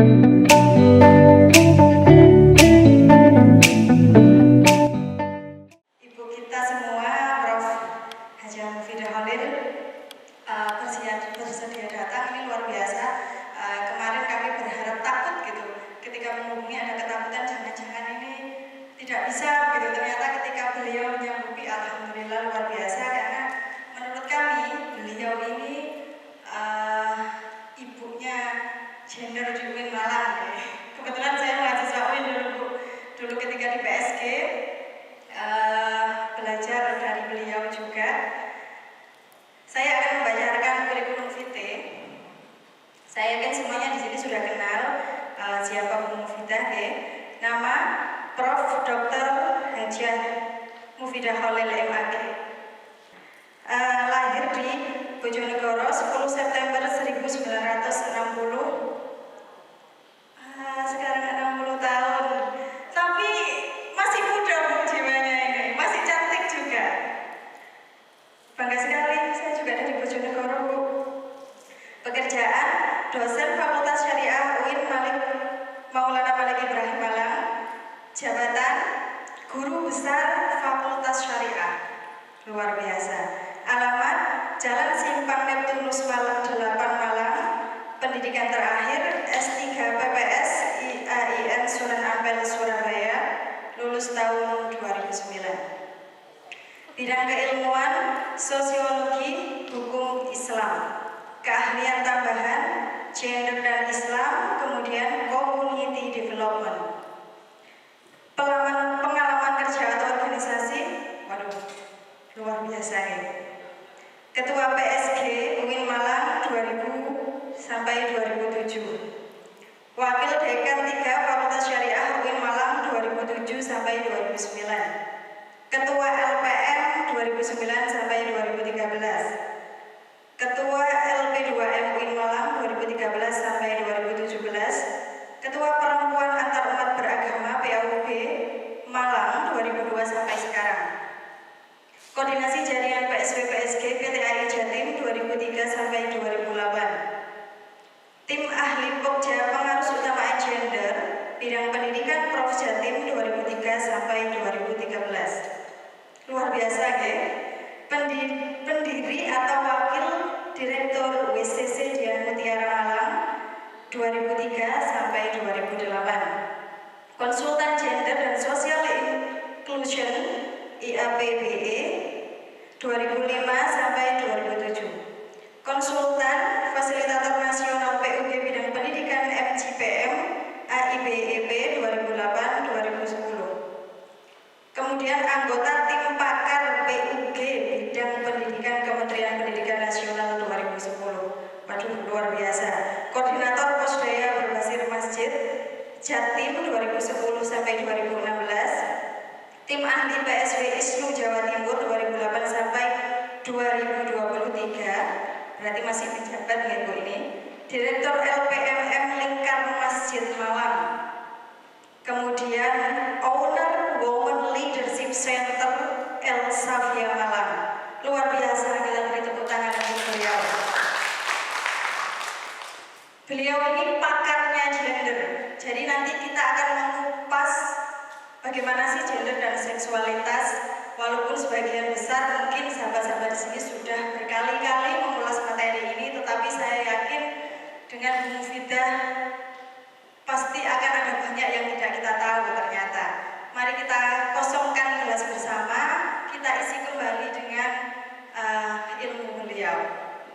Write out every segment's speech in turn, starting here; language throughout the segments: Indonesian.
Ibu kita semua, Prof. Haja Mufidah Khalil, bersedia datang, ini luar biasa. Kemarin kami berharap takut gitu, ketika menghubungi ada ketakutan jangan-jangan ini tidak bisa gitu. Ternyata ketika beliau menyanggupi, alhamdulillah luar biasa, karena menurut kami beliau ini ibunya gender di UIN Malang. Kebetulan saya mahasiswa UIN dulu ketika di PSG, belajar dari beliau juga. Saya akan membacakan kurikulum vitae. Saya yakin semuanya di sini sudah kenal siapa Bu Mufidah. Nama Prof. Dr. Hajah Mufidah Khalil MAG. Lahir di Bojonegoro 10 September 1960. Sekarang 60 tahun. Tapi masih muda Bu jiwanya ini, masih cantik juga. Bangga sekali, saya juga dari Bojonegoro Bu. Pekerjaan dosen Fakultas Syariah UIN Maulana Malik Ibrahim Malang. Jabatan Guru Besar Fakultas Syariah. Luar biasa. Alamat Jalan Simpang Neptunus Malang 8 Malang. Pendidikan terakhir S3 PPS IAIN Sunan Ampel Surabaya. Lulus tahun 2009. Bidang keilmuan Sosiologi Hukum Islam. Keahlian tambahan Gender dan Islam, kemudian Community Development. Pengalaman kerja atau organisasi, waduh, luar biasa ya. Ketua PSG UIN Malang 2000 sampai 2007. Wakil Dekan 3 Fakultas Syariah UIN Malang 2007 sampai 2009. Ketua LPM 2009 sampai 2013. Ketua LP2M UIN Malang 2013 sampai 2017. Ketua Perempuan Antarumat Beragama PAUB Malang 2002 sampai sekarang. Koordinasi Jaringan PSW PSG PTAI Jatim 2003 sampai 2008. Tim Ahli Pokja Pengarus Utama Gender Bidang Pendidikan Prof Jatim 2003 sampai 2013. Luar biasa ya. Pendiri atau wakil Direktur WCC Dian Mutiara Malang 2003 sampai 2008. Konsultan Gender dan Social Inclusion IAPBE 2005 sampai 2007. Konsultan Fasilitator Nasional PUG Bidang Pendidikan MGPM AIBEP 2008-2010. Kemudian anggota tim pakar PUG Bidang Pendidikan Kementerian Pendidikan Nasional 2010. Waduh, luar biasa. Koordinator Posdaya Berbasir Masjid Jatim 2010 sampai 2016. Tim ahli PSW ISNU Jawa Timur 2008 sampai 2023. Berarti masih menjabat ya Bu ini. Direktur LPMM Lingkar Masjid Malang. Kemudian owner Women Leadership Center El Safia Malang. Luar biasa, kita beri tepuk tangan untuk beliau. Beliau ini pakarnya gender. Jadi nanti kita akan mengupas bagaimana sih gender dan seksualitas. Walaupun sebagian besar mungkin sahabat-sahabat di sini sudah berkali-kali mengulas materi ini, tetapi saya yakin dengan Bu Mufidah pasti akan ada banyak yang tidak kita tahu ternyata. Mari kita kosongkan gelas bersama, kita isi kembali dengan ilmu beliau.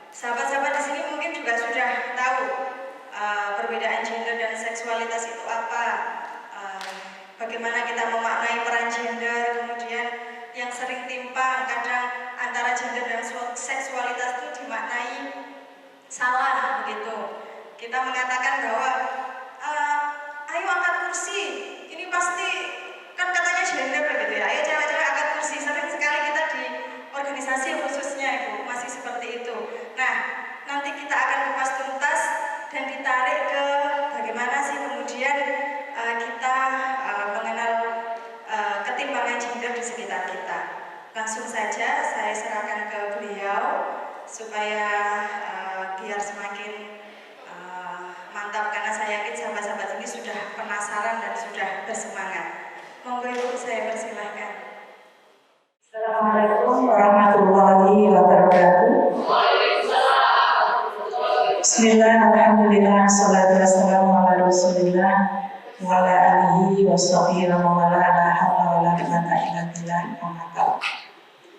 Sahabat-sahabat di sini mungkin juga sudah tahu perbedaan gender dan seksualitas itu apa, bagaimana kita memaknai peran gender, kemudian yang sering timpang kadang antara gender dan seksualitas itu dimaknai salah begitu. Kita mengatakan bahwa ayo angkat kursi, ini pasti kan katanya gender begitu ya. Ayo cewek-cewek angkat kursi. Sering sekali kita di organisasi khususnya Ibu masih seperti itu. Nah, nanti kita akan kupas tuntas dan ditarik ke bagaimana sih kemudian kita mengenal ketimpangan gender di sekitar kita. Langsung saja saya serahkan ke beliau supaya biar semakin mantap mantap karena saya yakin sahabat-sahabat ini sudah penasaran dan sudah bersemangat. Monggo Ibu, saya persilahkan. Assalamualaikum warahmatullahi wabarakatuh. Bismillah, alhamdulillah, salatu wassalamu ala rasulillah wa ala alihi wa sahbihi wa mawala la hawla wa la quwwata illa billah.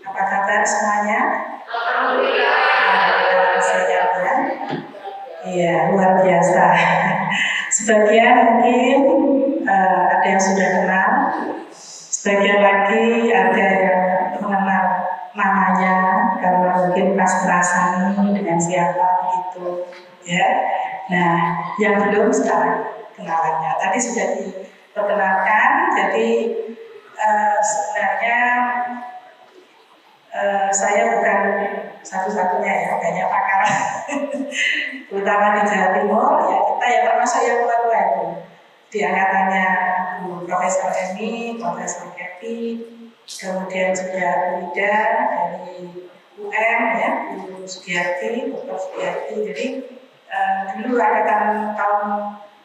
Apa kabar semuanya? Alhamdulillah. Sehat ya? Iya, luar biasa. Sebagian mungkin ada yang sudah kenal, sebagian lagi ada yang mengenal namanya karena mungkin pas terasani dengan siapa gitu ya. Nah, yang belum sekarang kenalannya. Tadi sudah diperkenalkan, jadi sebenarnya saya bukan satu-satunya ya, banyak pakar terutama di Jawa Timur ya, kita ya termasuk yang tua-tua itu di angkatannya Profesor Emi, Profesor Kepi, kemudian juga Bu Ida dari UM ya, Bu Sugiyarti, Dr. Sugiyarti. Jadi dulu angkatan tahun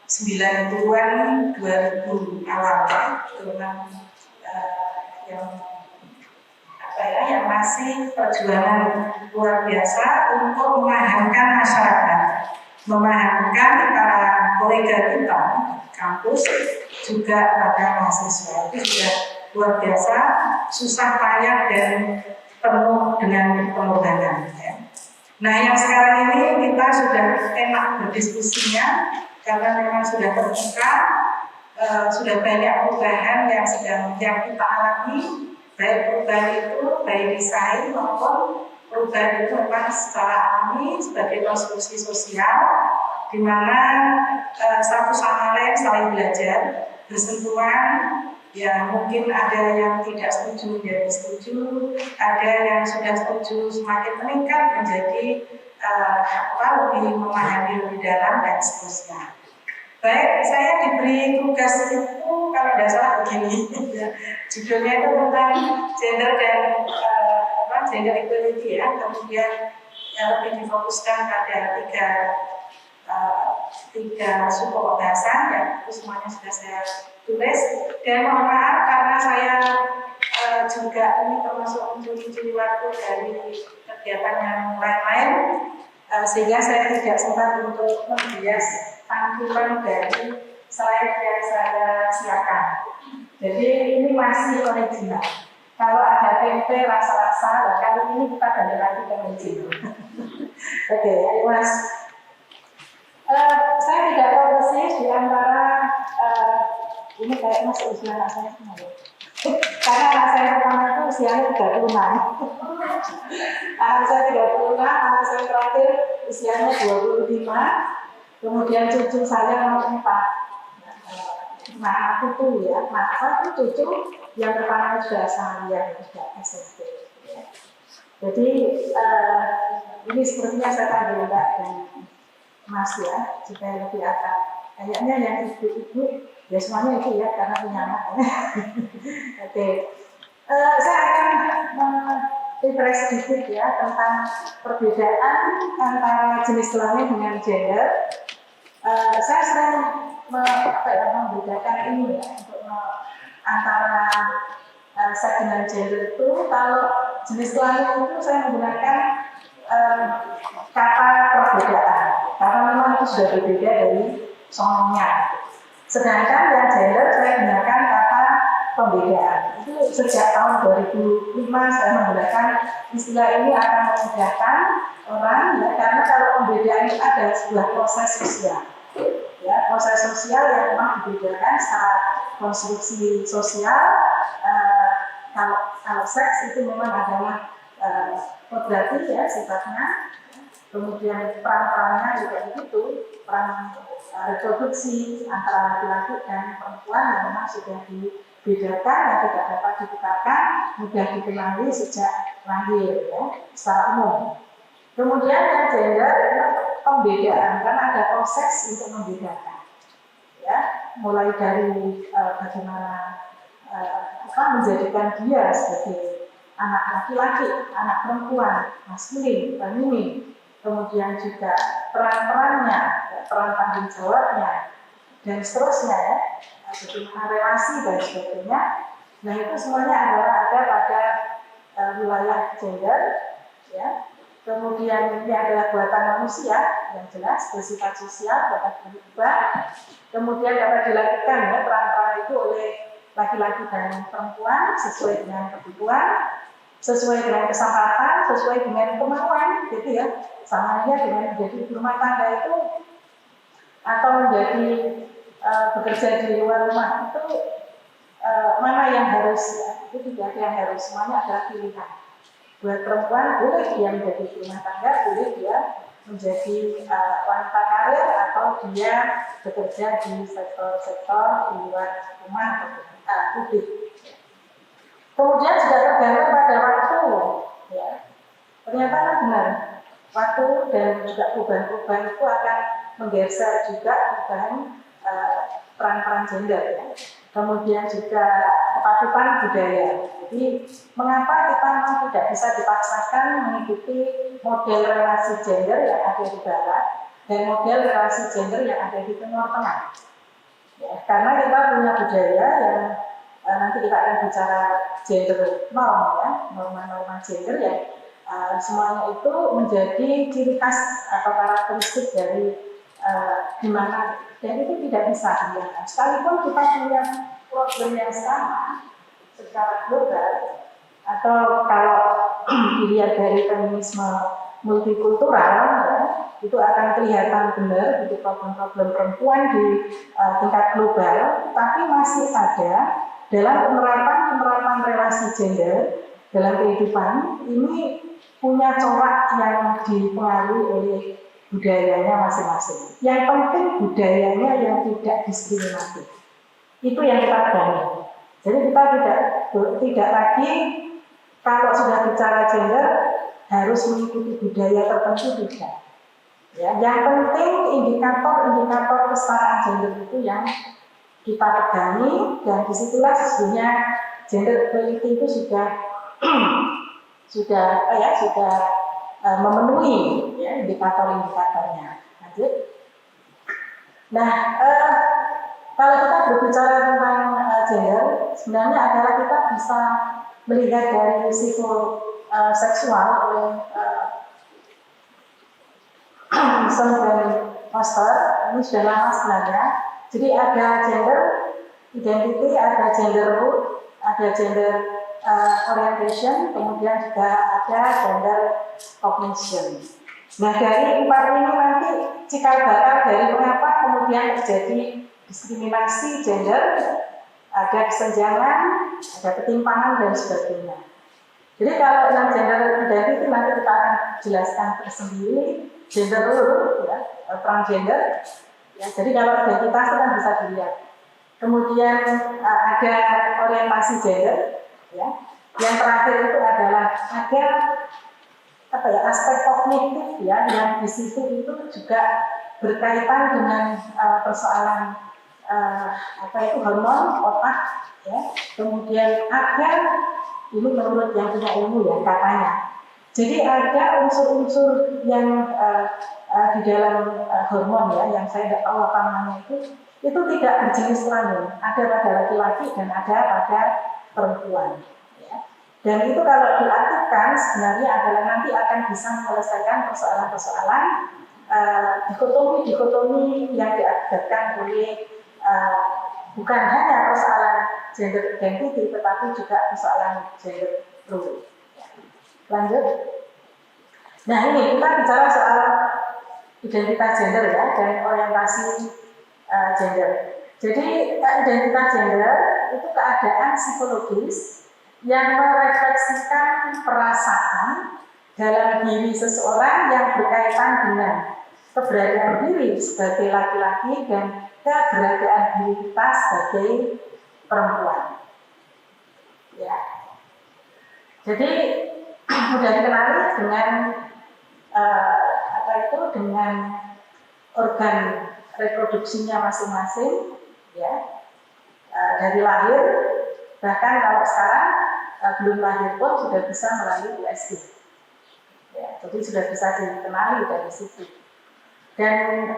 90-an, 2000 awal ya, itu memang yang masih perjuangan luar biasa untuk memahamkan masyarakat, memahamkan para kolega kita kampus juga pada mahasiswa. Itu sudah luar biasa, susah payah dan penuh dengan pengorbanan ya. Nah, yang sekarang ini kita sudah enak berdiskusinya karena memang sudah terbuka, sudah banyak perubahan yang kita alami. Baik perubahan itu, baik desain maupun perubahan itu memang secara alami sebagai konstruksi sosial di mana satu sama lain saling belajar, bersentuhan, ya mungkin ada yang tidak setuju menjadi setuju, ada yang sudah setuju semakin meningkat menjadi lebih memahami lebih dalam dan seterusnya. Baik, saya diberi tugas itu kalau tidak salah begini, judulnya itu tentang gender dan gender equality ya. Kemudian lebih difokuskan pada tiga sub pembahasan ya, itu semuanya sudah saya tulis. Dan mohon maaf karena saya juga ini termasuk mencuri waktu dari kegiatan yang lain-lain, sehingga saya tidak sempat untuk membias tampilan dari slide yang saya siapkan. Jadi ini masih original. Kalau ada tempe rasa-rasa, kali ini kita ganti lagi ke original. Oke, ayo Mas. Saya tidak tahu persis di antara ini kayak Mas usia anak saya semua. Karena anak saya pertama itu usianya 36. Anak saya 36, anak saya terakhir usianya 25. Kemudian cucu saya nomor 4. Nah, aku tuh ya, maka itu cucu yang pertama sudah saya sudah SMP. Jadi ini sepertinya saya panggil Mbak dan Mas ya, supaya lebih akrab. Kayaknya yang ibu-ibu ya semuanya itu ya karena punya anak. Oke, saya akan refresh sedikit ya tentang perbedaan antara jenis kelamin dengan gender. Saya sering membedakan ini ya, untuk antara seks dengan gender itu. Kalau jenis kelamin itu saya menggunakan kata perbedaan karena memang itu sudah berbeda dari sononya. Sedangkan yang gender saya gunakan kata pembedaan. Itu sejak tahun 2005 saya menggunakan istilah ini akan memudahkan orang ya, karena kalau pembedaan itu ada sebuah proses sosial. Ya, proses sosial yang memang dibedakan secara konstruksi sosial. Kalau seks itu memang adalah kodratif ya sifatnya. Kemudian peran-perannya juga begitu, peran reproduksi antara laki-laki dan perempuan yang memang sudah dibedakan dan tidak dapat dibedakan, mudah dikenali sejak lahir ya, secara umum. Kemudian yang gender adalah pembedaan, karena ada proses untuk membedakan, ya, mulai dari bagaimana menjadikan dia sebagai anak laki-laki, anak perempuan, maskulin, feminin, kemudian juga peran-perannya, ya, peran tanggung jawabnya, dan seterusnya ya, bagaimana relasi dan sebagainya. Nah itu semuanya adalah ada pada wilayah gender, ya. Kemudian ini adalah buatan manusia yang jelas bersifat sosial dapat berubah. Kemudian dapat dilakukan ya peran-peran itu oleh laki-laki dan perempuan sesuai dengan kebutuhan, sesuai dengan kesempatan, sesuai dengan kemauan, gitu ya. Sama aja dengan menjadi ibu rumah tangga itu atau menjadi bekerja di luar rumah itu mana yang harus ya, itu tidak ada yang harus, semuanya adalah pilihan. Buat perempuan boleh dia menjadi ibu rumah tangga, boleh dia menjadi wanita karir atau dia bekerja di sektor-sektor di luar rumah atau publik. Kemudian juga tergantung pada waktu, ya. Ternyata kan benar, waktu dan juga perubahan-perubahan itu akan menggeser juga perubahan peran-peran gender, ya. Kemudian juga kepatuhan budaya. Jadi mengapa kita memang tidak bisa dipaksakan mengikuti model relasi gender yang ada di barat dan model relasi gender yang ada di Timur Tengah? Ya, karena kita punya budaya yang nanti kita akan bicara gender norm ya, norma-norma gender ya. Semuanya itu menjadi ciri khas atau karakteristik dari di mana, dan itu tidak bisa dibiarkan. Sekalipun kita punya problem yang sama secara global, atau kalau dilihat dari feminisme multikultural, ya, itu akan kelihatan benar itu problem-problem perempuan di tingkat global, tapi masih ada dalam penerapan relasi gender dalam kehidupan ini punya corak yang dipengaruhi oleh budayanya masing-masing. Yang penting budayanya yang tidak diskriminatif. Itu yang kita bangun. Jadi kita tidak lagi kalau sudah bicara gender harus mengikuti budaya tertentu, tidak. Ya, yang penting indikator-indikator kesetaraan gender itu yang kita pegangi, dan disitulah sesungguhnya gender equality itu sudah memenuhi ya, indikator-indikatornya. Lanjut. Nah, kalau kita berbicara tentang gender, sebenarnya adalah kita bisa melihat dari sifat seksual oleh Wilson dan Foster. Ini sudah lama sebenarnya. Jadi ada gender identity, ada gender role, ada gender orientation, kemudian juga ada gender cognition. Nah dari empat ini nanti cikal bakal dari mengapa kemudian terjadi diskriminasi gender, ada kesenjangan, ada ketimpangan dan sebagainya. Jadi kalau dalam gender identity nanti kita akan jelaskan tersendiri gender role, ya, transgender. Ya, jadi kalau identitas itu kan bisa dilihat. Kemudian ada orientasi gender, ya. Yang terakhir itu adalah ada aspek kognitif ya, yang di situ itu juga berkaitan dengan persoalan hormon otak, ya. Kemudian ada, ini menurut yang punya ilmu ya katanya. Jadi ada unsur-unsur yang di dalam hormon ya, yang saya tidak tahu apa namanya itu tidak berjenis kelamin, ada pada laki-laki dan ada pada perempuan. Ya. Dan itu kalau dilakukan sebenarnya adalah nanti akan bisa menyelesaikan persoalan-persoalan dikotomi yang diakibatkan oleh bukan hanya persoalan gender identity, tetapi juga persoalan gender role. Lanjut. Nah ini kita bicara soal identitas gender ya, dan orientasi gender. Jadi identitas gender itu keadaan psikologis yang merefleksikan perasaan dalam diri seseorang yang berkaitan dengan keberadaan diri sebagai laki-laki dan keberadaan diri kita sebagai perempuan. Ya. Jadi mudah dikenali dengan dengan organ reproduksinya masing-masing, ya, dari lahir, bahkan kalau sekarang belum lahir pun sudah bisa melalui USG, ya, jadi sudah bisa dikenali dari situ. Dan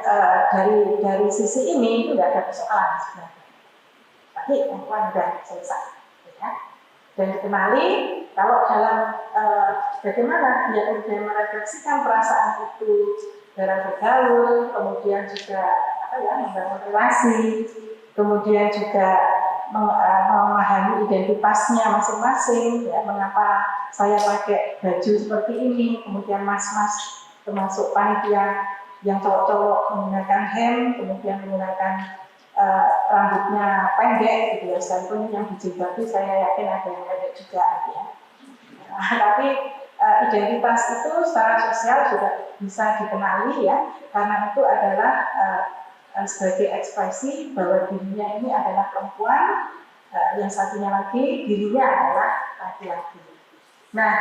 dari sisi ini itu tidak ada persoalan sebenarnya. Tapi perempuan sudah selesai, ya. Dan dikenali kalau dalam bagaimana dia merefleksikan perasaan itu dalam bergaul, kemudian juga membangun relasi, kemudian juga memahami identitasnya masing-masing, ya, mengapa saya pakai baju seperti ini, kemudian mas-mas termasuk panitia yang cowok-cowok menggunakan hem, kemudian menggunakan rambutnya pendek gitu ya, sekalipun yang dijilbabi saya yakin ada yang pendek juga gitu ya. Tapi identitas itu secara sosial juga bisa dikenali ya, karena itu adalah sebagai ekspresi bahwa dirinya ini adalah perempuan, yang satunya lagi dirinya adalah laki-laki. Nah,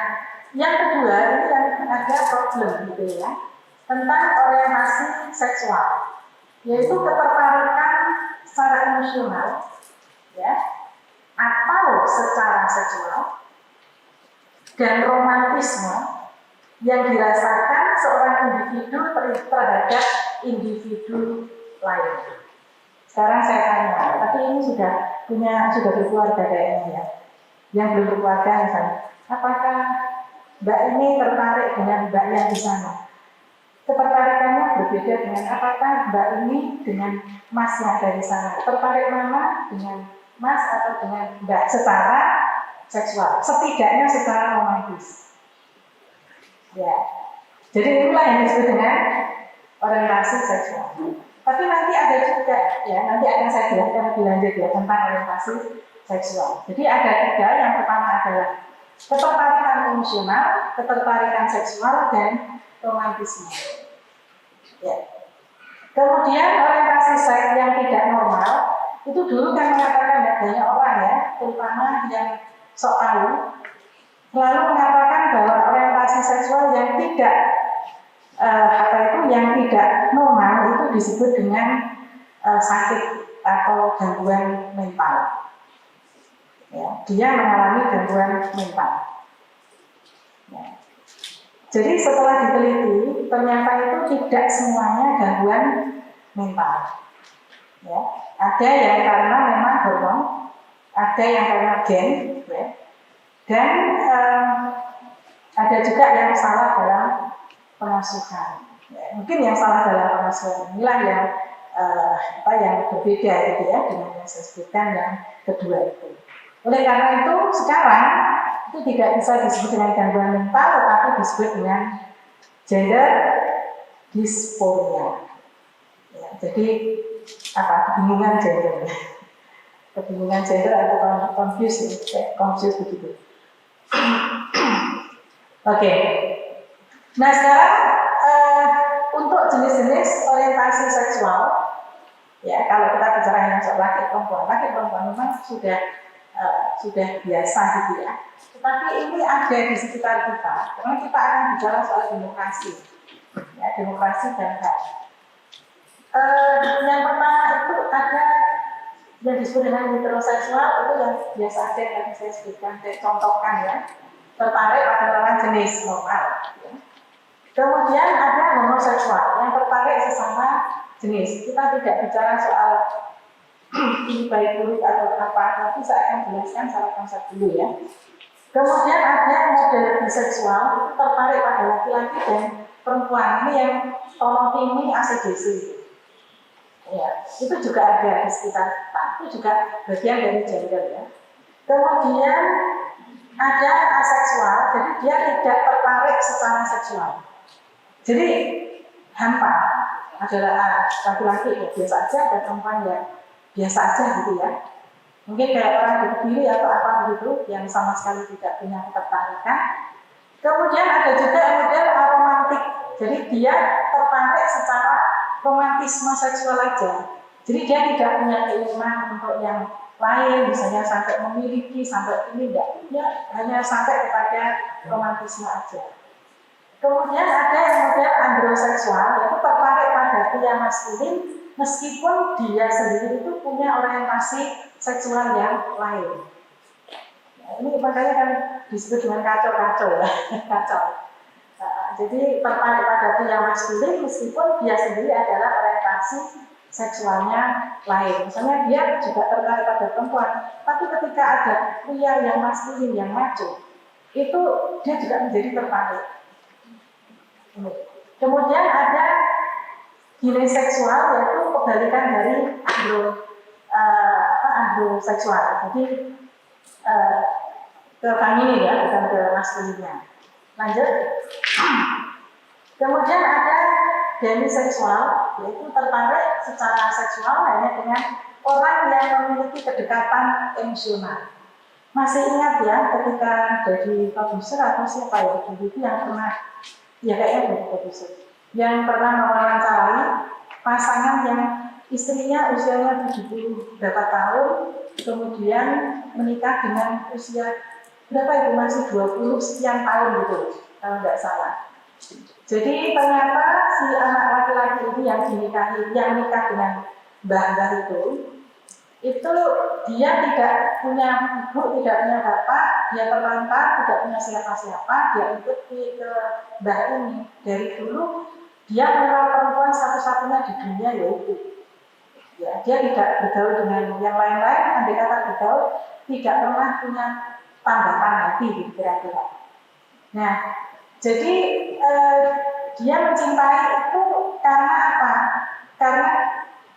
yang kedua ini yang ada problem gitu ya, tentang orientasi seksual, yaitu ketertarikan secara emosional, ya, atau secara seksual, dan romantisme yang dirasakan seorang individu terhadap individu lain. Sekarang saya tanya, tapi ini sudah berkeluarga kayaknya ya, yang belum berkeluarga misalnya, apakah Mbak ini tertarik dengan Mbak yang di sana? Ketertarikannya berbeda dengan apakah Mbak ini dengan Mas yang dari sana? Tertarik mana dengan Mas atau dengan Mbak secara seksual? Setidaknya secara romantis. Ya. Jadi inilah yang disebut dengan orientasi seksual. Tapi nanti ada juga, ya, nanti akan saya jelaskan lebih lanjut ya tentang orientasi seksual. Jadi ada tiga, yang pertama adalah ketertarikan emosional, ketertarikan seksual, dan romantisme. Ya. Kemudian orientasi seks yang tidak normal itu dulu kan mengatakan banyak orang ya, terutama yang sok tahu, lalu mengatakan bahwa orientasi seksual yang tidak yang tidak normal itu disebut dengan sakit atau gangguan mental. Ya, dia mengalami gangguan mental. Ya. Jadi setelah diteliti, ternyata itu tidak semuanya gangguan mental. Ya. Ada yang karena memang hormon, ada yang karena gen, ya. Dan ada juga yang salah dalam pengasuhan. Ya, mungkin yang salah dalam pengasuhan inilah yang berbeda gitu ya dengan yang saya sebutkan yang kedua itu. Oleh karena itu sekarang itu tidak bisa disebut dengan gangguan mental, tetapi disebut dengan gender dysphoria. Ya, jadi kebingungan gender, kebingungan gender atau confuse begitu. Oke. Nah sekarang untuk jenis-jenis orientasi seksual, ya kalau kita bicara yang laki perempuan memang sudah biasa gitu ya. Tetapi ini ada di sekitar kita, karena kita akan bicara soal demokrasi, ya, demokrasi dan hak. Yang pertama itu ada yang disebut dengan heteroseksual, itu yang biasa ada yang saya sebutkan, saya contohkan ya, tertarik pada lawan jenis normal. Ya. Kemudian ada homoseksual yang tertarik sesama jenis. Kita tidak bicara soal ini baik buruk atau apa, tapi saya akan jelaskan secara konsep dulu ya. Kemudian ada model biseksual, itu tertarik pada laki-laki dan perempuan. Ini yang tolong ini ACDC. Ya, itu juga ada di sekitar kita. Itu juga bagian dari gender ya. Kemudian ada aseksual, jadi dia tidak tertarik secara seksual. Jadi hampa adalah laki-laki ya biasa aja, dan perempuan ya biasa aja gitu ya. Mungkin kayak orang berdiri atau apa begitu yang sama sekali tidak punya ketertarikan. Kemudian ada juga model aromantik, jadi dia tertarik secara romantisme seksual aja. Jadi dia tidak punya keinginan untuk yang lain, misalnya sampai memiliki, sampai ini enggak, dia hanya sampai kepada romantisme aja. Kemudian ada yang model androseksual, yaitu tertarik pada pria maskulin, meskipun dia sendiri itu punya orientasi seksual yang lain. Nah, ini makanya kan disebut dengan kacau-kacau ya, kacau. jadi tertarik pada pria maskulin meskipun dia sendiri adalah orientasi seksualnya lain. Misalnya dia juga tertarik pada perempuan, tapi ketika ada pria yang maskulin, yang maco, itu dia juga menjadi tertarik. Kemudian ada gineseksual, yaitu kebalikan dari androseksual. Jadi ke feminin ya, bukan ke maskulinnya. Lanjut. Kemudian ada demiseksual, yaitu tertarik secara seksual hanya dengan orang yang memiliki kedekatan emosional. Masih ingat ya ketika jadi produser atau siapa ya, jadi itu yang pernah, ya kayaknya jadi produser, yang pernah mewawancarai pasangan yang istrinya usianya 70 berapa tahun, kemudian menikah dengan usia berapa itu, masih 20 sekian tahun gitu, kalau nggak salah. Jadi ternyata si anak laki-laki ini yang dinikahi, yang nikah dengan mbah itu dia tidak punya ibu, tidak punya bapak, dia terlantar, tidak punya siapa-siapa, dia ikut ke mbah ini. Dari dulu dia adalah perempuan satu-satunya di dunia, yaitu ya, dia tidak bergaul dengan yang lain-lain, andai kata bergaul, tidak pernah punya tanggapan hati gitu kira-kira. Nah, jadi dia mencintai itu karena apa? Karena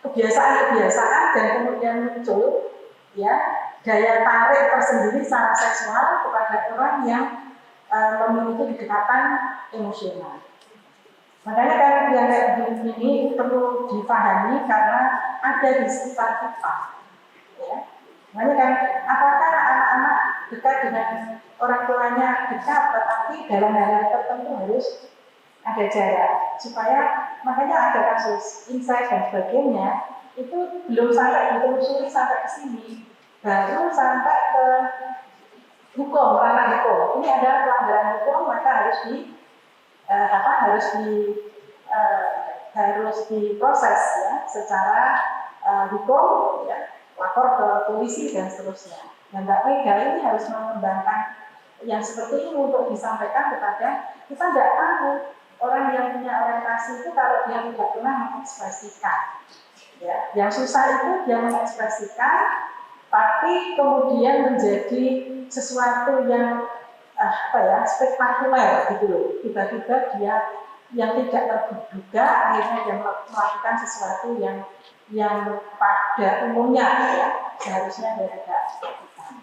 kebiasaan-kebiasaan dan kemudian muncul ya daya tarik tersendiri secara seksual kepada orang yang memiliki kedekatan emosional. Makanya kan yang kayak begini perlu dipahami karena ada di sekitar kita. Ya. Makanya kan apakah anak-anak dekat dengan orang tuanya dekat, tetapi dalam hal tertentu harus ada jarak supaya, makanya ada kasus incest dan sebagainya itu belum sampai ditelusuri sampai ke sini, baru sampai ke hukum, ranah hukum. Ini adalah pelanggaran hukum, maka harus diproses ya secara hukum ya, lapor ke polisi dan seterusnya. Dan Mbak Mega ini harus mengembangkan yang seperti ini untuk disampaikan kepada kita. Tidak tahu orang yang punya orientasi itu kalau dia tidak pernah mengekspresikan. Ya, yang susah itu dia mengekspresikan, tapi kemudian menjadi sesuatu yang spektakuler gitu loh. Tiba-tiba dia yang tidak terduga akhirnya dia melakukan sesuatu yang pada umumnya ya seharusnya dia tidak lakukan.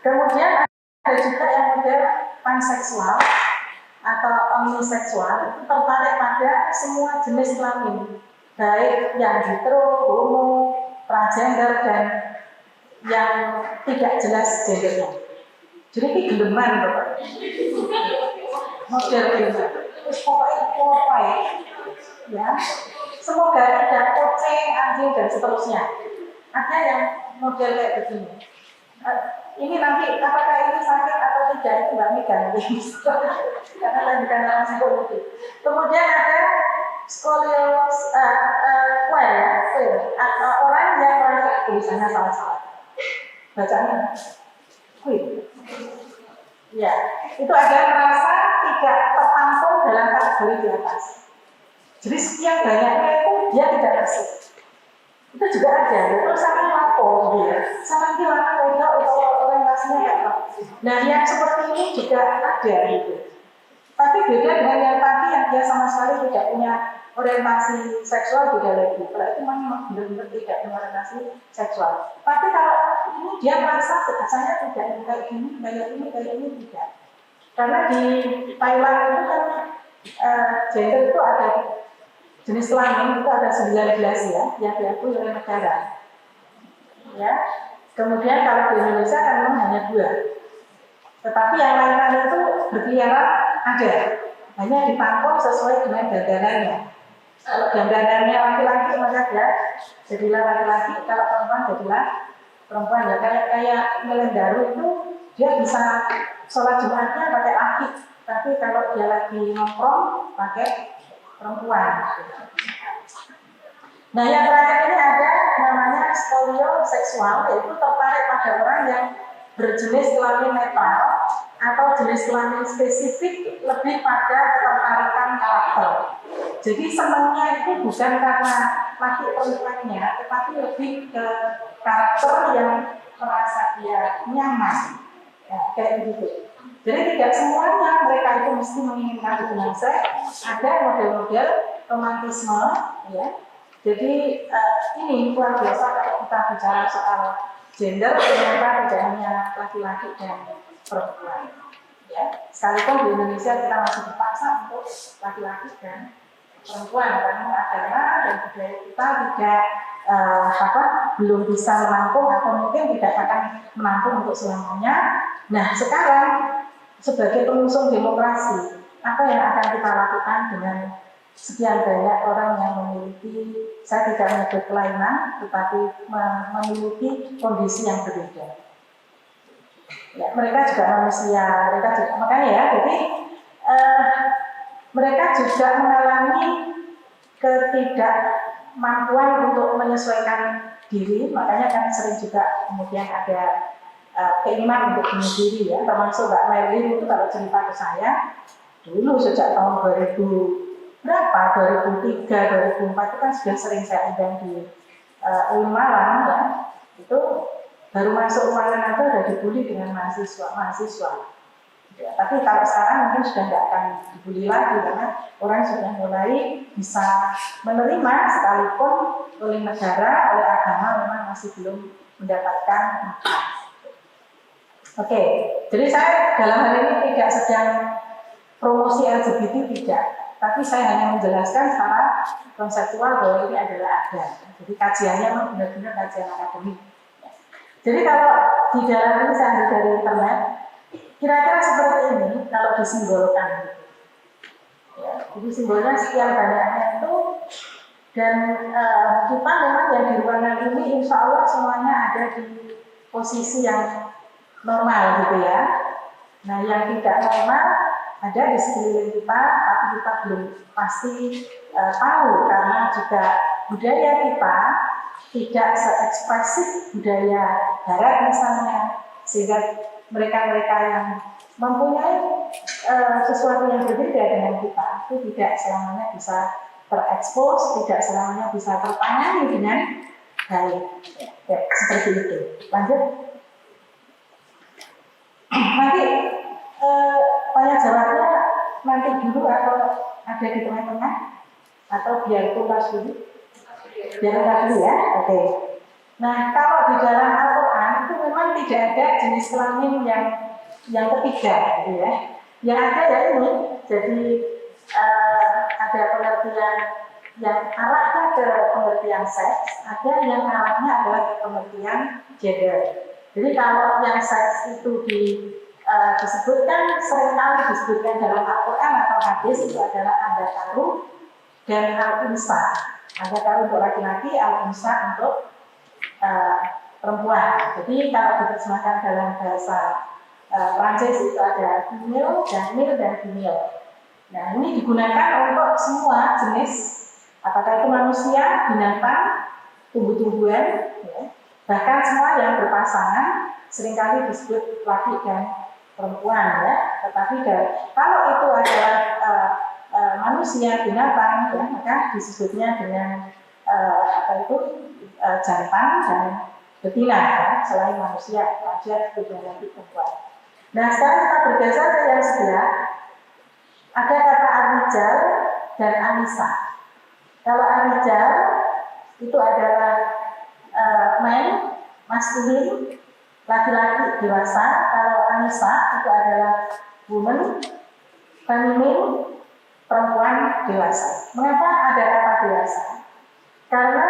Kemudian ada juga yang model panseksual atau omniseksual, itu tertarik pada semua jenis kelamin, baik yang hetero, homo, transgender dan yang tidak jelas gendernya. Jadi ini geleman Bapak. Model geleman. Terus pokoknya apa ya? Semoga tidak kucing, anjing dan seterusnya. Ada yang model kayak begini. Ini nanti apakah ini sakit atau tidak itu Mbak Mega karena saya bukan orang psikologi. Kemudian ada skolios orang yang merasa tulisannya salah-salah. Bacanya ya, itu ada merasa tidak tertampung dalam kategori di atas. Jadi sekian banyaknya itu dia tidak masuk. Itu juga ada. Terus sama lapor dia, sama hilangkan orientasinya kayak apa. Nah, yang seperti ini juga ada gitu. Tapi beda dengan yang tadi yang dia sama sekali tidak punya orientasi seksual, beda lagi. Kalau itu memang benar-benar tidak punya orientasi seksual. Tapi kalau ini dia merasa saya tidak kayak ini, kayak ini tidak. Karena di Thailand itu kan gender itu ada jenis kelamin itu ada 19 ya, yang diakui oleh negara. Ya. Kemudian kalau di Indonesia kan memang hanya 2. Tetapi yang lain-lain itu berkeliaran ada. Hanya dipantau sesuai dengan dandanannya. Kalau dandanannya laki-laki maka dia jadilah laki-laki, kalau perempuan jadilah perempuan. Ya kayak Melendaru itu dia bisa sholat Jumatnya pakai laki, tapi kalau dia lagi nongkrong pakai perempuan. Nah yang terakhir ini ada namanya skolioseksual, yaitu tertarik pada orang yang berjenis kelamin netral atau jenis kelamin spesifik lebih pada ketertarikan karakter. Jadi senangnya itu bukan karena laki perempuannya, tetapi lebih ke karakter yang merasa dia nyaman, ya, kayak gitu. Jadi tidak semuanya mereka itu mesti menginginkan hubungan seks. Ada model-model romantisme, ya. Jadi ini luar biasa kalau kita bicara soal gender, ternyata tidak hanya laki-laki dan perempuan. Ya, sekalipun di Indonesia kita masih dipaksa untuk laki-laki dan perempuan karena agama dan budaya kita tidak belum bisa menampung atau mungkin tidak akan menampung untuk selamanya. Nah, sekarang sebagai pengusung demokrasi, apa yang akan kita lakukan dengan sekian banyak orang yang memiliki, saya tidak menyebut kelainan, tetapi memiliki kondisi yang berbeda. Ya, mereka juga manusia, mereka juga, makanya ya, jadi mereka juga mengalami ketidakmampuan untuk menyesuaikan diri, makanya kan sering juga kemudian ada keinginan untuk bunuh diri ya, termasuk Mbak Merlin itu kalau cerita ke saya dulu sejak tahun 2000 berapa, 2003, 2004 itu kan sudah sering saya undang di UIN Malang ya, itu baru masuk ruangan aja udah dibully dengan mahasiswa. Ya, tapi kalau sekarang mungkin sudah tidak akan dibully lagi karena orang sudah mulai bisa menerima sekalipun oleh negara, oleh agama memang masih belum mendapatkan hak. Oke, jadi saya dalam hal ini tidak sedang promosi LGBT tidak, tapi saya hanya menjelaskan secara konseptual bahwa ini adalah ada. Jadi kajiannya memang benar-benar kajian akademik. Jadi kalau di dalam ini saya ambil dari internet, kira-kira seperti ini kalau disimbolkan. Ya, jadi simbolnya sekian banyaknya itu, dan kita memang yang di ruangan ini insya Allah semuanya ada di posisi yang normal gitu ya. Nah yang tidak normal ada di sekeliling kita, tapi kita belum pasti tahu karena juga budaya kita tidak seekspresif budaya Barat misalnya, sehingga mereka-mereka yang mempunyai sesuatu yang berbeda dengan kita itu tidak selamanya bisa terekspos, tidak selamanya bisa tertangani dengan baik. Ya, seperti itu. Lanjut. Nanti tanya jawabnya nanti dulu atau ada di tengah-tengah atau biar tuntas dulu? Biar tuntas dulu ya. Oke. Nah, kalau di dalam Al-Quran itu memang tidak ada jenis kelamin yang ketiga, gitu ya. Yang ada ya ini, jadi ada pengertian yang arahnya ke pengertian seks, ada yang arahnya adalah ke pengertian gender. Jadi kalau yang seks itu disebutkan seringkali disebutkan dalam Al-Quran atau hadis itu adalah An-Dzakaru dan Al-Unsa. An-Dzakaru untuk laki-laki, Al-Unsa untuk perempuan. Jadi kalau diterjemahkan dalam bahasa Prancis itu ada female dan female. Nah ini digunakan untuk semua jenis, apakah itu manusia, binatang, tumbuh-tumbuhan, ya. Bahkan semua yang berpasangan seringkali disebut laki dan perempuan ya. Tetapi kalau itu adalah manusia, binatang, ya, maka disebutnya dengan jantan dan betina ya, selain manusia, wajar dan nanti perempuan. Nah sekarang kita bergeser ke yang sebelah, ada kata Ar-Rijal dan An-Nisa. Kalau Ar-Rijal itu adalah men, maskulin, laki-laki dewasa. Kalau An-Nisa itu adalah woman, feminin, perempuan dewasa. Mengapa ada kata dewasa? Karena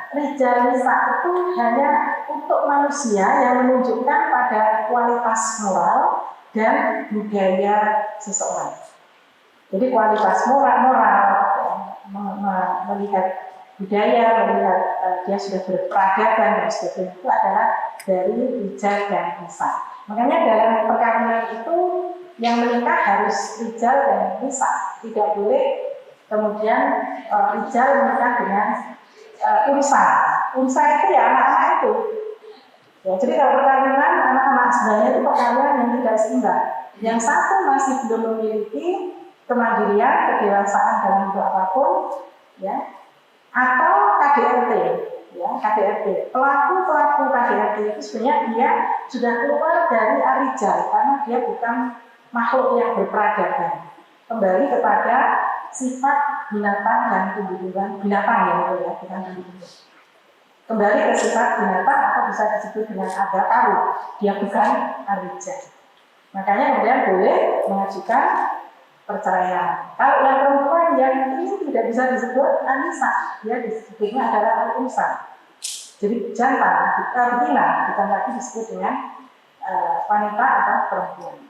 Rijal Nisa itu hanya untuk manusia yang menunjukkan pada kualitas moral dan budaya seseorang. Jadi kualitas moral melihat budaya, melihat dia sudah berperadaban dan sebagainya itu adalah dari Rijal dan Nisa. Makanya dalam perkawinan itu yang menikah harus Rijal dan Nisa, tidak boleh kemudian Rijal menikah dengan unsa. Unsa itu ya anak-anak itu. Ya, jadi kalau perkawinan anak-anak sebenarnya itu perkawinan yang tidak seimbang. Yang satu masih belum memiliki kemandirian, kedewasaan dalam bentuk apapun, ya, atau KDRT, ya, KDRT. Pelaku KDRT itu sebenarnya dia sudah keluar dari arijal karena dia bukan makhluk yang berperadaban. Kembali kepada sifat binatang dan tumbuh-tumbuhan, binatang ya, bukan tumbuh-tumbuhan. Kembali ke sifat binatang atau bisa disebut dengan adakaru, dia bukan arijal. Makanya kemudian boleh mengajukan perceraian. Kalau yang perempuan yang ini tidak bisa disebut anisa, dia disebutnya adalah al-unsa. Jadi jantan, betina, bukan lagi disebut dengan wanita atau perempuan.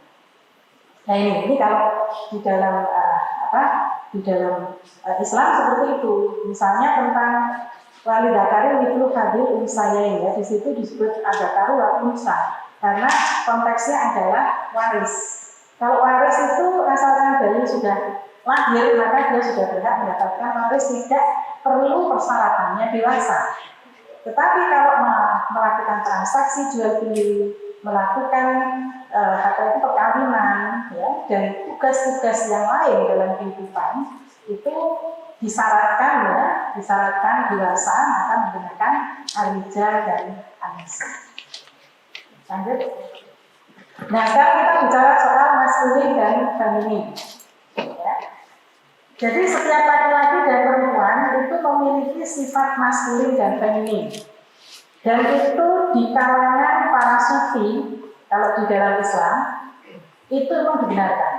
Nah ini kalau di dalam Islam seperti itu. Misalnya tentang wali dakari itu hadir unsayain, ya, di situ disebut adakaru wal unsa karena konteksnya adalah waris. Kalau waris itu asalkan bayi sudah lahir maka dia sudah berhak mendapatkan waris, tidak perlu persyaratannya dewasa. Tetapi kalau melakukan transaksi jual beli, melakukan perkawinan, ya, dan tugas-tugas yang lain dalam kehidupan itu disyaratkan dewasa, maka menggunakan arijal dan anisa. Lanjut. Nah, sekarang kita bicara soal maskulin dan feminin. Ya. Jadi setiap laki-laki dan perempuan itu memiliki sifat maskulin dan feminin. Dan itu di kalangan para sufi, kalau di dalam Islam, itu memang dibenarkan.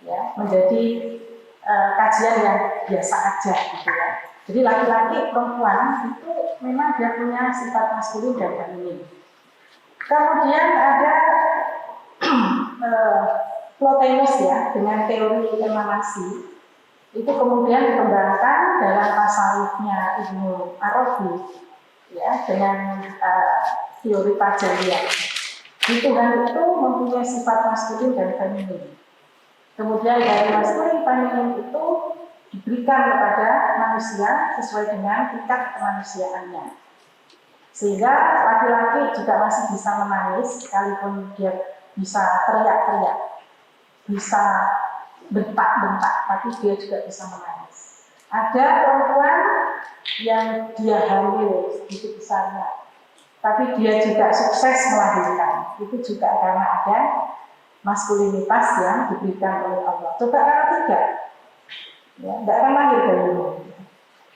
Ya, menjadi kajian yang biasa aja gitu ya. Jadi laki-laki perempuan itu memang dia punya sifat maskulin dan feminin. Kemudian ada Plotinus ya dengan teori emanasi itu kemudian dikembangkan dalam tasawufnya Ibnu Arabi ya dengan teori tajaliyah. Di Tuhan itu mempunyai sifat maskulin dan feminin. Kemudian dari maskulin feminin itu diberikan kepada manusia sesuai dengan tingkat kemanusiaannya. Sehingga laki-laki juga masih bisa menangis sekalipun dia bisa teriak-teriak, bisa bentak-bentak, tapi dia juga bisa menangis. Ada perempuan yang dia hamil begitu besarnya, tapi dia juga sukses melahirkan. Itu juga karena ada maskulinitas yang diberikan oleh Allah. Coba kalau tidak, ya, tidak akan lahir dari dulu.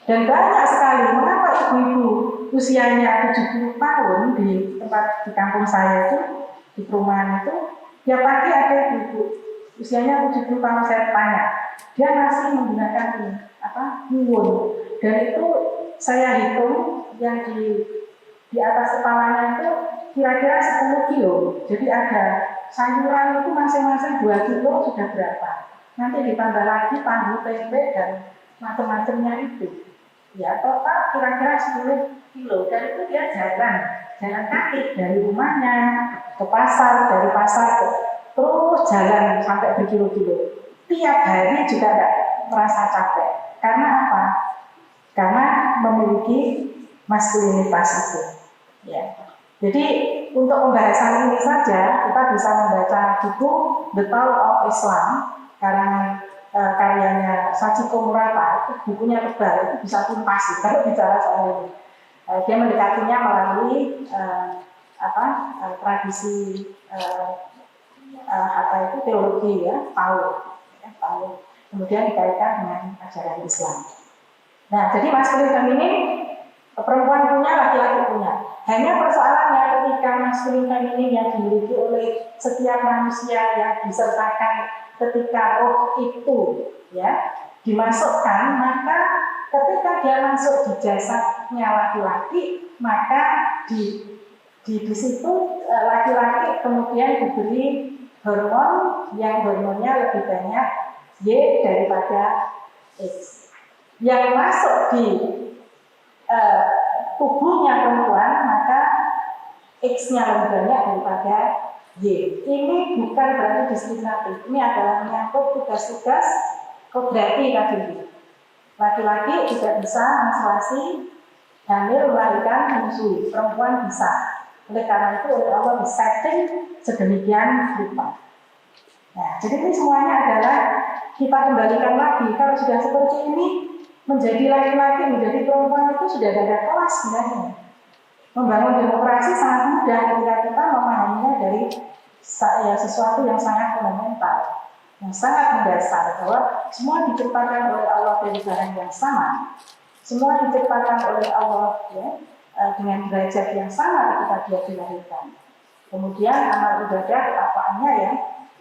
Dan banyak sekali, mengapa ibu-ibu usianya 70 tahun di tempat di kampung saya itu, di perumahan itu, ya pagi ada ibu usianya 70 tahun saya tanya, dia masih menggunakan nyuwun. Dan itu saya hitung yang di atas kepalanya itu kira-kira 10 kilo. Jadi ada sayuran itu masing-masing 2 kilo sudah berapa. Nanti ditambah lagi tahu, tempe, dan macam-macamnya itu. Ya, total kira-kira 10 kilo. Dan itu dia jalan kaki dari rumahnya ke pasar, dari pasar ke terus jalan sampai berkilo-kilo. Tiap hari juga tidak merasa capek. Karena apa? Karena memiliki maskulinitas itu. Ya. Jadi untuk pembahasan ini saja kita bisa membaca buku The Tao of Islam karyanya Sachiko Murata. Itu bukunya tebal, itu bisa tuntas kalau bicara soal ini. Dia mendekatinya melalui tradisi teologi ya, Tao. Kemudian dikaitkan dengan ajaran Islam. Nah, jadi maskulin feminin perempuan punya, laki-laki punya. Hanya persoalannya ketika maskulin feminin yang dimiliki oleh setiap manusia yang disertakan ketika roh itu ya dimasukkan, maka ketika dia masuk di jasadnya laki-laki, maka di situ laki-laki kemudian diberi hormon yang hormonnya lebih banyak Y daripada X. Yang masuk di tubuhnya perempuan, maka X-nya lebih banyak daripada Y. Ini bukan berarti diskriminatif. Ini adalah menyangkut tugas-tugas kodrati tadi. Laki-laki tidak bisa menstruasi, hamil, melahirkan, menyusui. Perempuan bisa. Oleh karena itu oleh Allah disetting sedemikian rupa. Nah, jadi ini semuanya adalah kita kembalikan lagi. Kalau sudah seperti ini, menjadi laki-laki, menjadi perempuan itu sudah ada kelas sebenarnya. Membangun demokrasi sangat mudah ketika kita memahaminya dari sesuatu yang sangat fundamental, yang sangat mendasar, bahwa semua diciptakan oleh Allah dari bahan yang sama, semua diciptakan oleh Allah ya, dengan derajat yang sama ketika dia dilahirkan. Kemudian amal ibadah ketapaannya ya,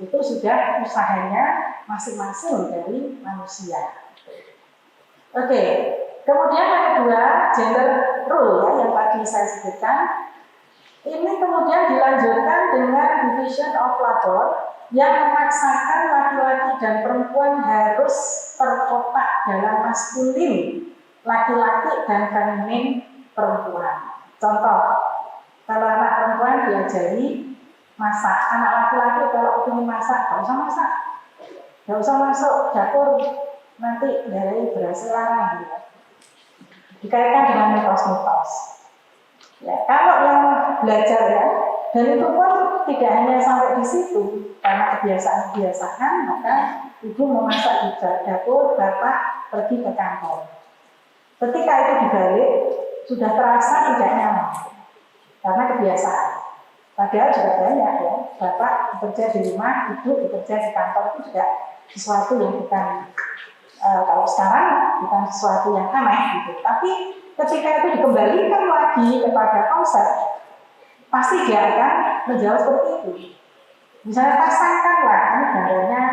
itu sudah usahanya masing-masing dari manusia. Oke. Kemudian yang kedua, gender role ya, yang tadi saya sebutkan. Ini kemudian dilanjutkan dengan division of labor yang memaksakan laki-laki dan perempuan harus terkotak dalam maskulin laki-laki dan feminin perempuan. Contoh, kalau anak perempuan diajari masak, anak laki-laki kalau ingin masak, gak usah masak, gak usah masuk dapur, nanti dari berhasil larang gitu. Dikaitkan dengan mitos-mitos. Ya, kalau yang belajar ya, dan itu pun tidak hanya sampai di situ, karena kebiasaan-kebiasaan, maka ibu memasak di dapur, bapak pergi ke kantor. Ketika itu dibalik, sudah terasa tidak nyaman, karena kebiasaan. Padahal juga banyak ya, bapak bekerja di rumah, ibu bekerja di kantor, itu juga sesuatu yang bukan kalau sekarang bukan sesuatu yang aneh gitu. Tapi ketika itu dikembalikan lagi kepada konsep, pasti dia akan menjawab seperti itu. Misalnya pasangkanlah, ini gambarnya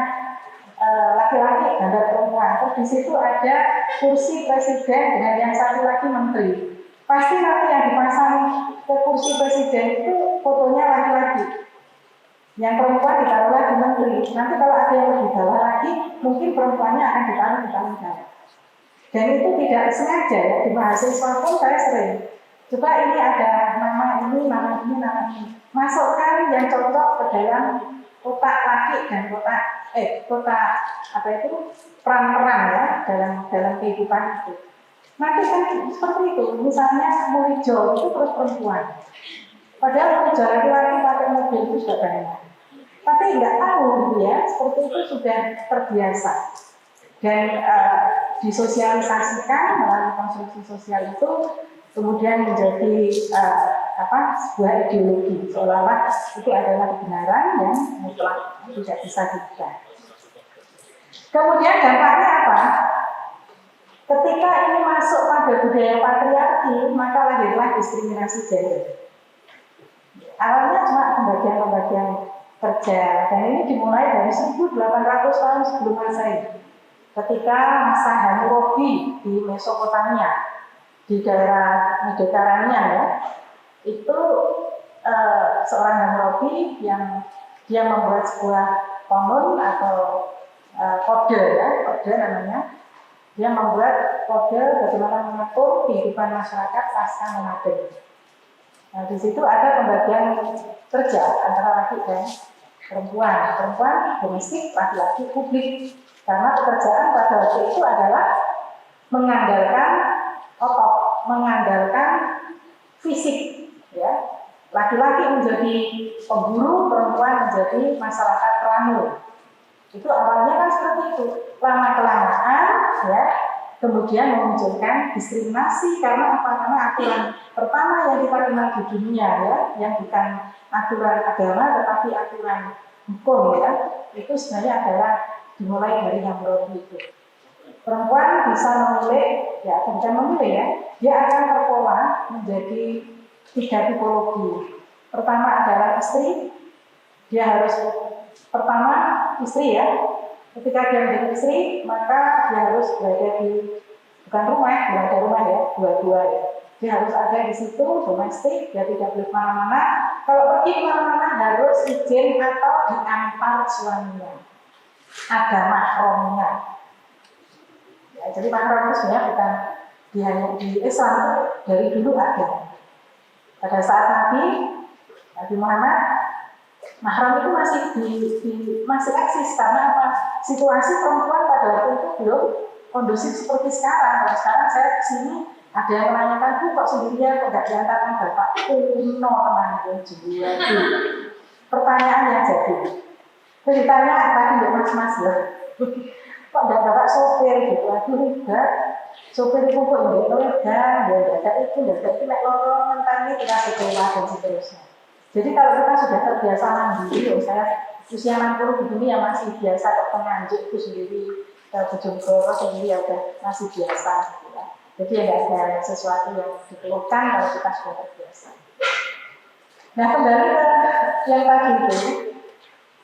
laki-laki, gambar perempuan. Terus di situ ada kursi presiden dengan yang satu lagi menteri. Pasti nanti yang dipasang ke kursi presiden itu fotonya laki-laki. Yang perempuan ditaruh lagi menteri. Nanti kalau ada yang lebih bawah lagi, mungkin perempuannya akan ditaruh di paling bawah. Dan itu tidak sengaja ya, di mahasiswa pun saya sering. Coba ini ada nama ini, nama ini, nama ini. Masukkan yang cocok ke dalam kotak laki dan kotak apa itu peran-peran ya dalam kehidupan itu. Nanti kan seperti itu. Misalnya Murijo itu terus perempuan. Padahal Murijo laki-laki pakai mobil itu sudah banyak. Tapi nggak tahu ya, seperti itu sudah terbiasa dan disosialisasikan melalui konstruksi sosial itu kemudian menjadi sebuah ideologi seolah-olah itu adalah kebenaran yang mutlak tidak bisa diubah. Kemudian dampaknya apa? Ketika ini masuk pada budaya patriarki, maka lahirlah diskriminasi gender. Awalnya cuma pembagian kerja, dan ini dimulai dari 1800 tahun sebelum Masehi. Ketika masa Hammurabi di Mesopotamia, di daerah Mediterania ya, itu seorang Hammurabi yang dia membuat sebuah konun atau kode ya, kode namanya. Dia membuat kode bagaimana mengatur kehidupan masyarakat pasca nomaden. Nah, di situ ada pembagian kerja antara laki dan perempuan. Perempuan domestik, laki-laki publik. Karena pekerjaan pada waktu itu adalah mengandalkan otot, mengandalkan fisik. Ya. Laki-laki menjadi pemburu, perempuan menjadi masyarakat peramu. Itu awalnya kan seperti itu. Lama-kelamaan, ya, kemudian memunculkan diskriminasi karena apa? Karena aturan pertama yang kita kenal di dunia ya, yang bukan aturan agama tetapi aturan hukum ya, itu sebenarnya adalah dimulai dari Hammurabi itu. Perempuan bisa memilih, ya bukan memilih ya, dia akan terpola menjadi 3 tipologi. Pertama adalah istri, dia harus pertama istri ya. Ketika dia menjadi istri, maka dia harus berada di bukan rumah ya, dua-dua ya. Dia harus ada di situ domestik, dia tidak boleh kemana-mana. Kalau pergi kemana-mana harus izin atau diantar suaminya. Ada mahramnya. Ya, jadi mahram itu sebenarnya bukan di Islam dari dulu ada. Pada saat Nabi Muhammad, mahram itu masih eksis karena apa? Situasi perempuan pada waktu itu belum kondusif seperti sekarang. Kalau sekarang saya kesini Ada yang menanyakan, Bu kok sendirian, kok gak diantarkan bapak? Kuno teman juga. Pertanyaan yang jadi. Terus ditanya tadi ya mas ya, kok gak bapak sopir gitu? Aduh enggak, sopir itu kok enggak ada itu nek loro mentang ini kita sekolah dan seterusnya. Jadi kalau kita sudah terbiasa mandiri, saya usia 60 begini ya masih biasa kok penganjuk itu sendiri, Bojonegoro sendiri ya udah masih biasa gitu ya. Jadi ya nggak ada sesuatu yang dikeluhkan kalau kita sudah terbiasa. Nah kembali ke yang tadi itu,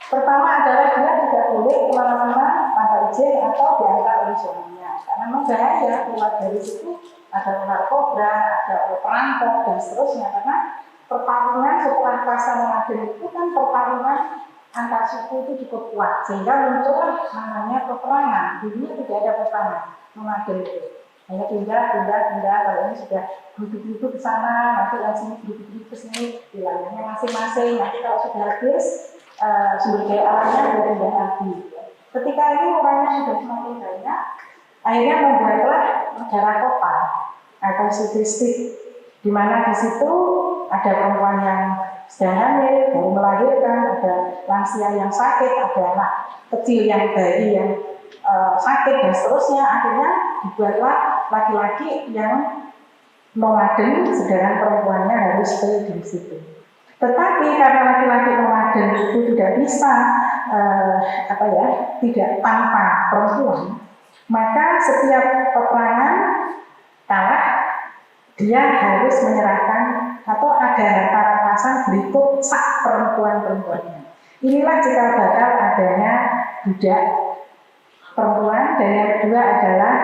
pertama adalah dia tidak boleh kemana-mana tanpa izin atau diantar oleh suaminya. Karena memang bahaya keluar dari situ ada narkoba, ada perampok dan seterusnya. Karena pertarungan setelah Pasar Nomaden itu kan pertarungan antar suku itu cukup kuat sehingga muncul namanya peperangan. Dulunya tidak ada peperangan Nomaden itu. Hanya pindah kalau ini sudah duduk ke sana, nanti yang sini duduk ke sini, wilayahnya masing-masing. Nanti kalau sudah habis sumber daya alamnya sudah pindah lagi. Ketika ini orangnya sudah semakin banyak, akhirnya membuatlah negara kota atau futuristik, di mana di situ ada perempuan yang sedang hamil, baru melahirkan, ada lansia yang sakit, ada anak kecil yang bayi yang sakit dan seterusnya. Akhirnya dibuatlah laki-laki yang nomaden, sedangkan perempuannya harus stay di situ. Tetapi karena laki-laki nomaden itu tidak bisa tidak tanpa perempuan, maka setiap peperangan kalah dia harus menyerahkan atau ada harta rampasan berikut sak perempuan-perempuannya. Inilah cikal bakal adanya budak perempuan, dan yang kedua adalah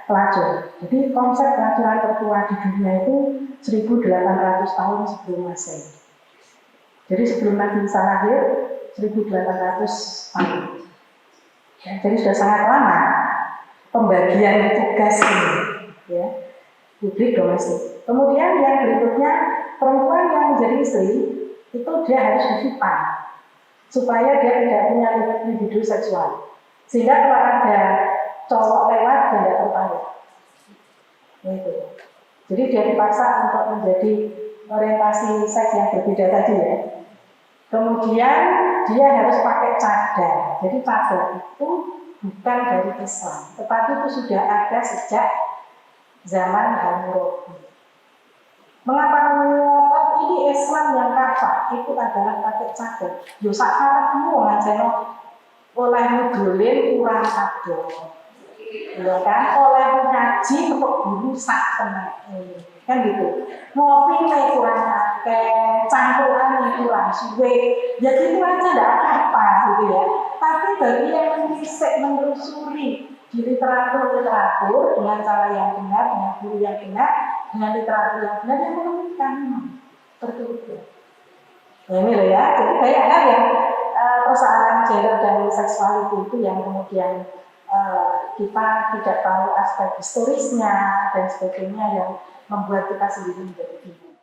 pelacur. Jadi konsep pelacuran tertua di dunia itu 1800 tahun sebelum Masehi. Jadi sebelum Nabi Isa lahir 1800 tahun. Ya, jadi sudah sangat lama pembagian tugas ini, ya, publik domestik. Kemudian yang berikutnya, perempuan yang menjadi istri itu dia harus difitnah supaya dia tidak punya libido seksual, sehingga kalau ada cowok lewat dia tidak tertarik. Gitu. Jadi dia dipaksa untuk menjadi orientasi seks yang berbeda tadi ya. Kemudian dia harus pakai cadar. Jadi cadar itu bukan dari Islam, tetapi itu sudah ada sejak zaman Hammurabi. Mengapa mengotot ini Islam yang kafah? Itu adalah pakai cadar. Yo sakarepmu ngajeno oleh ngudulin kurang adol. Ya kan, oleh ngaji untuk guru sak penake. Kan gitu. Ngopi nek kurang akeh, campuran kurang suwe. Ya gitu aja enggak apa-apa gitu ya. Tapi bagi yang menisik menelusuri di literatur dengan cara yang benar, dengan guru yang benar, dengan literatur yang benar, yang menemukan seperti itu. Nah, ini loh ya, jadi banyak hal yang persoalan gender dan seksual itu yang kemudian kita tidak tahu aspek historisnya dan sebagainya yang membuat kita sendiri menjadi bingung.